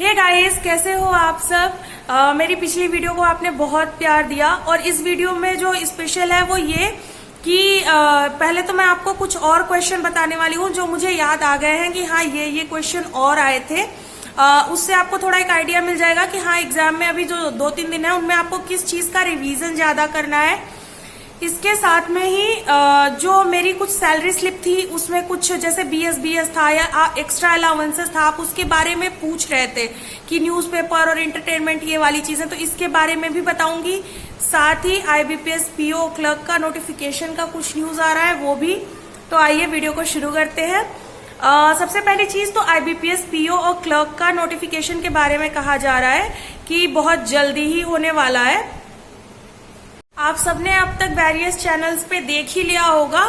Hey guys, कैसे हो आप सब। मेरी पिछली वीडियो को आपने बहुत प्यार दिया और इस वीडियो में जो स्पेशल है वो ये कि पहले तो मैं आपको कुछ और क्वेश्चन बताने वाली हूँ जो मुझे याद आ गए हैं कि हाँ ये क्वेश्चन और आए थे। उससे आपको थोड़ा एक आइडिया मिल जाएगा कि हाँ एग्जाम में अभी जो 2-3 दिन है उनमें आपको किस चीज का रिवीजन ज्यादा करना है। इसके साथ में ही जो मेरी कुछ सैलरी स्लिप थी उसमें कुछ जैसे बीएस था या एक्स्ट्रा अलाउंसेस था, आप उसके बारे में पूछ रहे थे कि न्यूज़पेपर और एंटरटेनमेंट ये वाली चीजें, तो इसके बारे में भी बताऊंगी। साथ ही आईबीपीएस पीओ क्लर्क का नोटिफिकेशन का कुछ न्यूज आ रहा है वो भी। तो आइए वीडियो को शुरू करते हैं। सबसे पहली चीज तो आईबीपीएस पीओ और क्लर्क का नोटिफिकेशन के बारे में कहा जा रहा है कि बहुत जल्दी ही होने वाला है। आप सबने अब तक वेरियस चैनल्स पे देख ही लिया होगा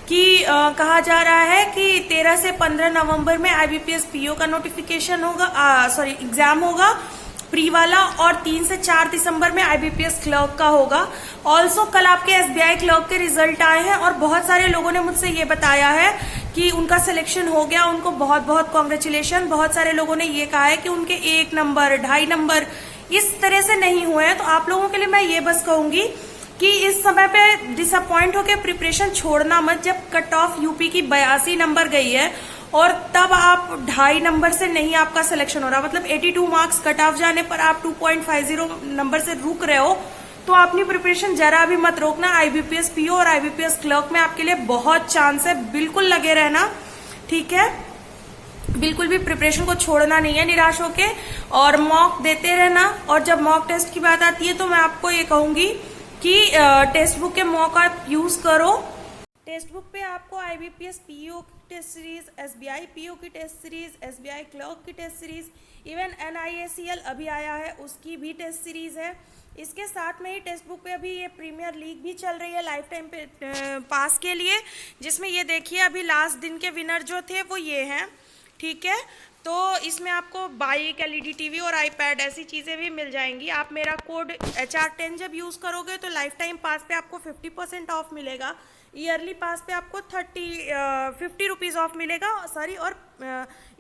कि कहा जा रहा है कि 13 से 15 नवंबर में आईबीपीएस पीओ का नोटिफिकेशन होगा, एग्जाम होगा प्री वाला, और 3 से 4 दिसंबर में आईबीपीएस क्लर्क का होगा। ऑल्सो कल आपके एसबीआई क्लर्क के रिजल्ट आए हैं और बहुत सारे लोगों ने मुझसे ये बताया है कि उनका सिलेक्शन हो गया, उनको बहुत बहुत कॉन्ग्रेचुलेशन। बहुत सारे लोगों ने ये कहा है कि उनके 1 नंबर 2.5 नंबर इस तरह से नहीं हुए हैं। तो आप लोगों के लिए मैं ये बस कहूंगी कि इस समय पे डिसअपॉइंट होकर प्रिपरेशन छोड़ना मत। जब कट ऑफ यूपी की 82 नंबर गई है और तब आप 2.5 नंबर से नहीं आपका सिलेक्शन हो रहा, मतलब 82 मार्क्स कट ऑफ जाने पर आप 2.50 नंबर से रुक रहे हो, तो अपनी प्रिपरेशन जरा भी मत रोकना। आईबीपीएस पीओ और आईबीपीएस क्लर्क में आपके लिए बहुत चांस है, बिल्कुल लगे रहना, ठीक है। बिल्कुल भी प्रिपरेशन को छोड़ना नहीं है निराश होके, और मॉक देते रहना। और जब मॉक टेस्ट की बात आती है तो मैं आपको ये कहूंगी कि टेक्स्ट बुक के मॉक आप यूज करो। टेक्स्ट बुक पे आपको आईबीपीएस पीओ की टेस्ट सीरीज, एसबीआई पीओ की टेस्ट सीरीज, एसबीआई क्लर्क की टेस्ट सीरीज, इवन एनआईएसीएल अभी आया है उसकी भी टेस्ट सीरीज है। इसके साथ में ही टेक्स्ट बुक पे अभी ये प्रीमियर लीग भी चल रही है लाइफ टाइम पे पास के लिए, जिसमें ये देखिए अभी लास्ट दिन के विनर जो थे वो ये हैं, ठीक है। तो इसमें आपको बाइक, एलईडी टीवी और आईपैड ऐसी चीज़ें भी मिल जाएंगी। आप मेरा कोड HR10 जब यूज़ करोगे तो लाइफ टाइम पास पे आपको 50% ऑफ मिलेगा, ईयरली पास पे आपको 50 रुपीज़ ऑफ मिलेगा, और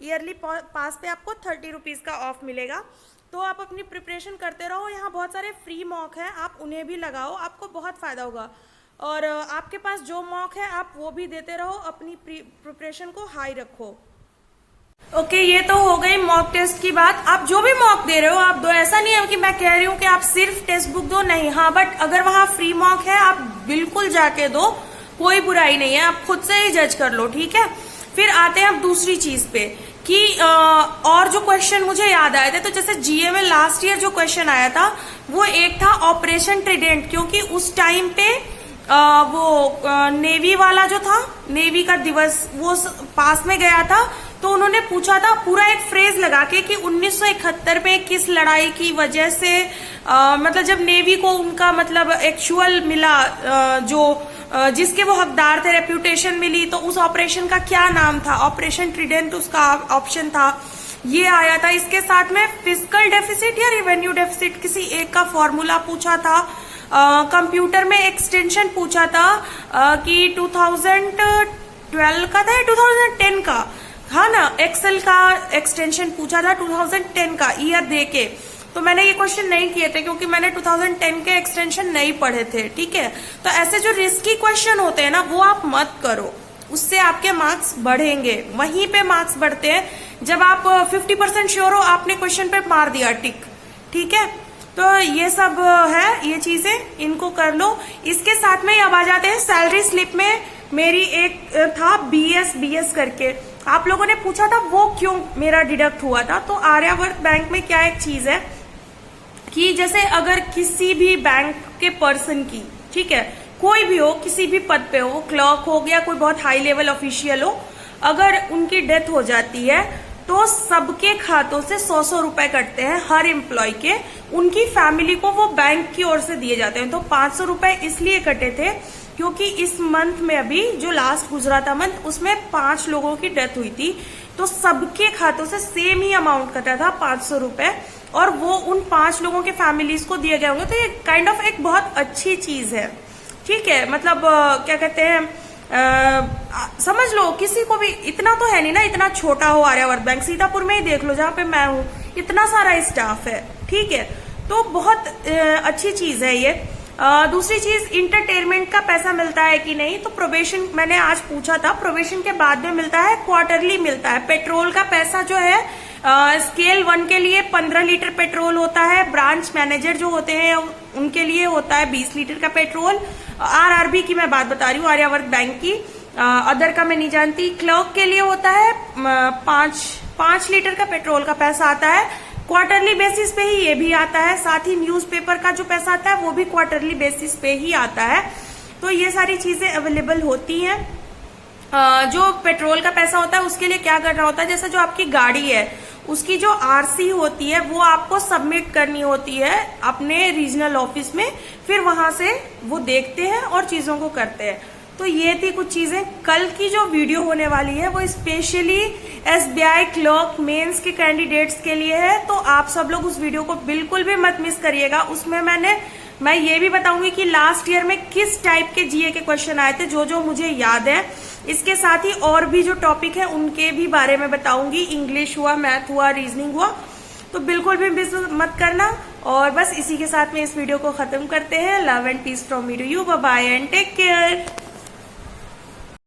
ईयरली पास पे आपको 30 रुपीज़ का ऑफ मिलेगा। तो आप अपनी प्रिपरेशन करते रहो, यहाँ बहुत सारे फ्री मॉक हैं, आप उन्हें भी लगाओ, आपको बहुत फ़ायदा होगा। और आपके पास जो मॉक है आप वो भी देते रहो, अपनी प्रिपरेशन को हाई रखो। ओके, ये तो हो गई मॉक टेस्ट की बात। आप जो भी मॉक दे रहे हो आप दो, ऐसा नहीं है कि मैं कह रही हूँ कि आप सिर्फ टेक्स्ट बुक दो, नहीं, हाँ, बट अगर वहां फ्री मॉक है आप बिल्कुल जाके दो, कोई बुराई नहीं है, आप खुद से ही जज कर लो, ठीक है। फिर आते हैं अब दूसरी चीज पे कि और जो क्वेश्चन मुझे याद आए थे, तो जैसे जीए में लास्ट ईयर जो क्वेश्चन आया था वो एक था ऑपरेशन ट्रिडेंट, क्योंकि उस टाइम पे वो नेवी वाला जो था, नेवी का दिवस वो पास में गया था, तो उन्होंने पूछा था पूरा एक फ्रेज लगा के कि 1971 में किस लड़ाई की वजह से मतलब जब नेवी को उनका मतलब एक्चुअल मिला, जिसके वो हकदार थे, रेप्यूटेशन मिली, तो उस ऑपरेशन का क्या नाम था, ऑपरेशन ट्रिडेंट उसका ऑप्शन था, ये आया था। इसके साथ में फिस्कल डेफिसिट या रेवेन्यू डेफिसिट किसी एक का फॉर्मूला पूछा था। कंप्यूटर में एक्सटेंशन पूछा था कि 2012 का था या 2010 का, हाँ ना, एक्सेल का एक्सटेंशन पूछा था 2010 का ईयर दे के। तो मैंने ये क्वेश्चन नहीं किए थे क्योंकि मैंने 2010 के एक्सटेंशन नहीं पढ़े थे, ठीक है। तो ऐसे जो रिस्की क्वेश्चन होते हैं ना वो आप मत करो, उससे आपके मार्क्स बढ़ेंगे। वहीं पे मार्क्स बढ़ते हैं जब आप 50% श्योर हो, आपने क्वेश्चन पे मार दिया टिक, ठीक है। तो ये सब है, ये चीजें इनको कर लो। इसके साथ में अब आ जाते हैं सैलरी स्लिप में मेरी एक था बीएस करके, आप लोगों ने पूछा था वो क्यों मेरा डिडक्ट हुआ था। तो आर्यावर्त बैंक में क्या एक चीज है कि जैसे अगर किसी भी बैंक के पर्सन की, ठीक है, कोई भी हो, किसी भी पद पे हो, क्लर्क हो गया, कोई बहुत हाई लेवल ऑफिशियल हो, अगर उनकी डेथ हो जाती है तो सबके खातों से 100 रुपए कटते हैं हर एम्प्लॉय के, उनकी फैमिली को वो बैंक की ओर से दिए जाते हैं। तो 500 रुपए इसलिए कटे थे क्योंकि इस मंथ में अभी जो लास्ट गुजरा था मंथ, उसमें 5 लोगों की डेथ हुई थी, तो सबके खातों से सेम ही अमाउंट कटा था 500 रुपए, और वो उन 5 लोगों के फैमिलीज को दिए गए होंगे। तो ये काइंड ऑफ एक बहुत अच्छी चीज है, ठीक है। मतलब क्या कहते हैं, समझ लो किसी को भी, इतना तो है नहीं ना, इतना छोटा हो आर्यावर्त बैंक, सीतापुर में ही देख लो जहाँ पे मैं हूँ, इतना सारा स्टाफ है, ठीक है। तो बहुत अच्छी चीज है ये। दूसरी चीज, इंटरटेनमेंट का पैसा मिलता है कि नहीं, तो प्रोबेशन मैंने आज पूछा था, प्रोबेशन के बाद में मिलता है, क्वार्टरली मिलता है। पेट्रोल का पैसा जो है स्केल 1 के लिए 15 लीटर पेट्रोल होता है, ब्रांच मैनेजर जो होते हैं उनके लिए होता है 20 लीटर का पेट्रोल। आरआरबी की मैं बात बता रही हूँ, आर्यावर्त बैंक की, अदर का मैं नहीं जानती। क्लर्क के लिए होता है 5 लीटर का पेट्रोल का पैसा आता है, क्वार्टरली बेसिस पे ही ये भी आता है। साथ ही न्यूज़पेपर का जो पैसा आता है वो भी क्वार्टरली बेसिस पे ही आता है। तो ये सारी चीजें अवेलेबल होती हैं। जो पेट्रोल का पैसा होता है उसके लिए क्या करना होता है, जैसे जो आपकी गाड़ी है उसकी जो आरसी होती है वो आपको सबमिट करनी होती है अपने रीजनल ऑफिस में, फिर वहां से वो देखते हैं और चीजों को करते हैं। तो ये थी कुछ चीजें। कल की जो वीडियो होने वाली है वो स्पेशली एसबीआई क्लर्क मेंस के कैंडिडेट्स के लिए है, तो आप सब लोग उस वीडियो को बिल्कुल भी मत मिस करिएगा। उसमें मैं ये भी बताऊंगी कि लास्ट ईयर में किस टाइप के जीए के क्वेश्चन आए थे, जो मुझे याद है। इसके साथ ही और भी जो टॉपिक है उनके भी बारे में बताऊंगी, इंग्लिश हुआ, मैथ हुआ, रीजनिंग हुआ, तो बिल्कुल भी मिस मत करना। और बस इसी के साथ में इस वीडियो को खत्म करते हैं। Love and peace from me to you, bye bye and take care.